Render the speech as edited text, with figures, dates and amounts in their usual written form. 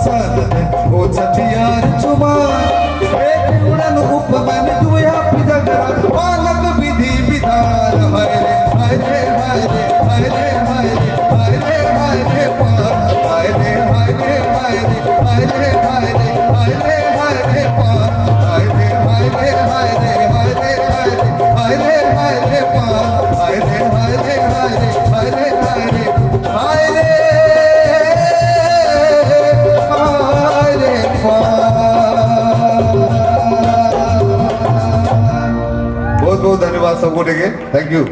पसंद में हो छठियार चुमार एक उड़न उपमन दुया पिजगरा पालक विधि विधान हाय रे हाय रे हाय रे हाय रे हाय रे हाय रे हाय रे पार हाय रे हाय रे हाय रे हाय रे हाय रे हाय रे हाय रे पार हाय रे हाय रे हाय रे हाय रे हाय रे हाय रे हाय रे पार हाय रे हाय रे हाय रे हाय रे हाय रे हाय रे बहुत बहुत धन्यवाद सबको। Thank you.